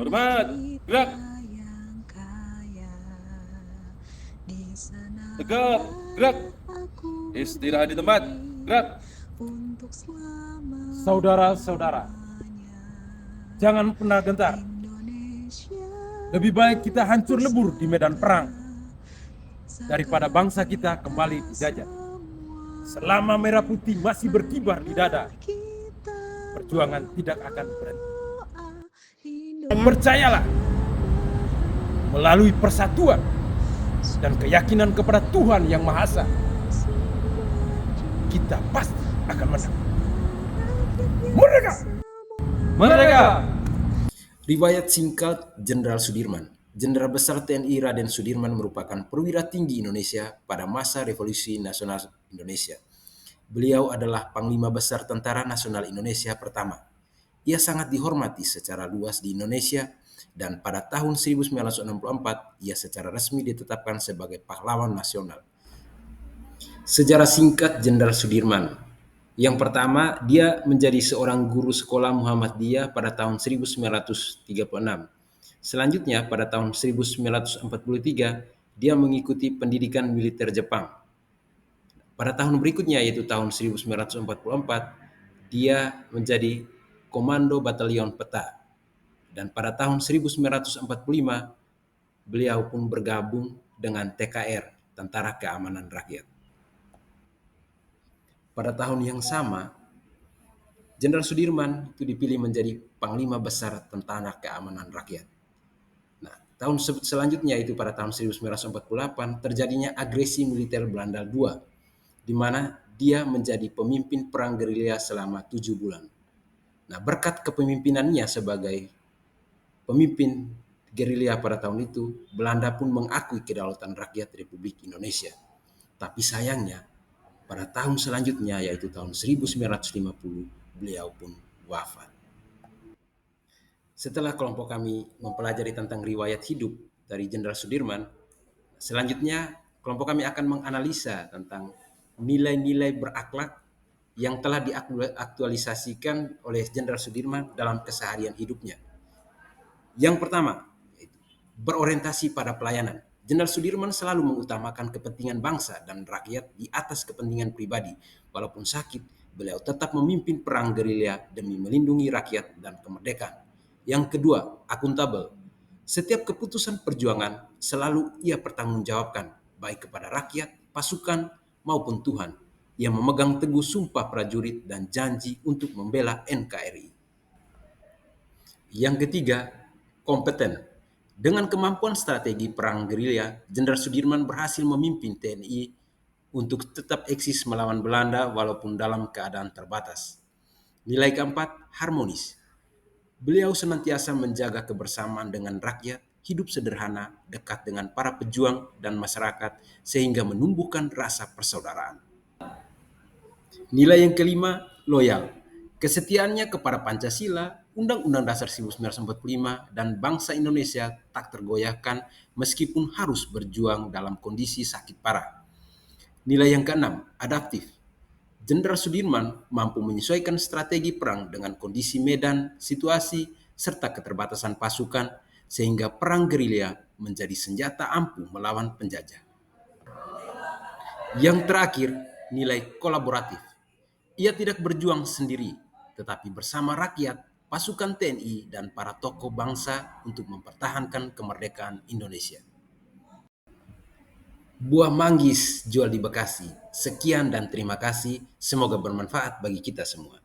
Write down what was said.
Hormat, gerak, yang kaya. Di tegap, sanalah gerak, aku istirahat di tempat, berdiri gerak. untuk Saudara-saudara, selama-lamanya. jangan pernah gentar. Indonesia Lebih baik kita hancur lebur di medan perang daripada bangsa sekali kita kembali dijajah. semua. Selama merah putih masih berkibar di dada, Marilah kita perjuangan tidak akan berhenti. berdoa, Percayalah, Indonesia melalui persatuan dan keyakinan kepada Tuhan Yang Maha Esa, kita pasti akan menang. Merdeka! Merdeka! Riwayat singkat Jenderal Sudirman. Jenderal Besar TNI Raden Sudirman merupakan perwira tinggi Indonesia pada masa Revolusi Nasional Indonesia. Beliau adalah Panglima Besar Tentara Nasional Indonesia pertama. Ia sangat dihormati secara luas di Indonesia dan pada tahun 1964 ia secara resmi ditetapkan sebagai pahlawan nasional. Sejarah singkat Jenderal Sudirman. Yang pertama, dia menjadi seorang guru sekolah Muhammadiyah pada tahun 1936. Selanjutnya, pada tahun 1943, dia mengikuti pendidikan militer Jepang. Pada tahun berikutnya, yaitu tahun 1944, dia menjadi Komando Batalion Peta. Dan pada tahun 1945, beliau pun bergabung dengan TKR, Tentara Keamanan Rakyat. Pada tahun yang sama, Jenderal Sudirman itu dipilih menjadi Panglima Besar Tentara Keamanan Rakyat. Nah, tahun selanjutnya itu pada tahun 1948 terjadinya agresi militer Belanda II, di mana dia menjadi pemimpin perang gerilya selama 7 bulan. Nah, berkat kepemimpinannya sebagai pemimpin gerilya pada tahun itu, Belanda pun mengakui kedaulatan rakyat Republik Indonesia. Tapi sayangnya, pada tahun selanjutnya yaitu tahun 1950, beliau pun wafat. Setelah kelompok kami mempelajari tentang riwayat hidup dari Jenderal Sudirman, selanjutnya kelompok kami akan menganalisa tentang nilai-nilai berakhlak yang telah diaktualisasikan oleh Jenderal Sudirman dalam keseharian hidupnya. Yang pertama, berorientasi pada pelayanan. Jenderal Sudirman selalu mengutamakan kepentingan bangsa dan rakyat di atas kepentingan pribadi. Walaupun sakit, beliau tetap memimpin perang gerilya demi melindungi rakyat dan kemerdekaan. Yang kedua, akuntabel. Setiap keputusan perjuangan selalu ia pertanggungjawabkan, baik kepada rakyat, pasukan, maupun Tuhan. Ia memegang teguh sumpah prajurit dan janji untuk membela NKRI. Yang ketiga, kompeten. Dengan kemampuan strategi perang gerilya, Jenderal Sudirman berhasil memimpin TNI untuk tetap eksis melawan Belanda walaupun dalam keadaan terbatas. Nilai keempat, harmonis. Beliau senantiasa menjaga kebersamaan dengan rakyat, hidup sederhana, dekat dengan para pejuang dan masyarakat, sehingga menumbuhkan rasa persaudaraan. Nilai yang kelima, loyal. Kesetiaannya kepada Pancasila, Undang-Undang Dasar 1945, dan bangsa Indonesia tak tergoyahkan meskipun harus berjuang dalam kondisi sakit parah. Nilai yang keenam, adaptif. Jenderal Sudirman mampu menyesuaikan strategi perang dengan kondisi medan, situasi, serta keterbatasan pasukan, sehingga perang gerilya menjadi senjata ampuh melawan penjajah. Yang terakhir, nilai kolaboratif. Ia tidak berjuang sendiri, tetapi bersama rakyat, pasukan TNI, dan para tokoh bangsa untuk mempertahankan kemerdekaan Indonesia. Buah manggis jual di Bekasi. Sekian dan terima kasih. Semoga bermanfaat bagi kita semua.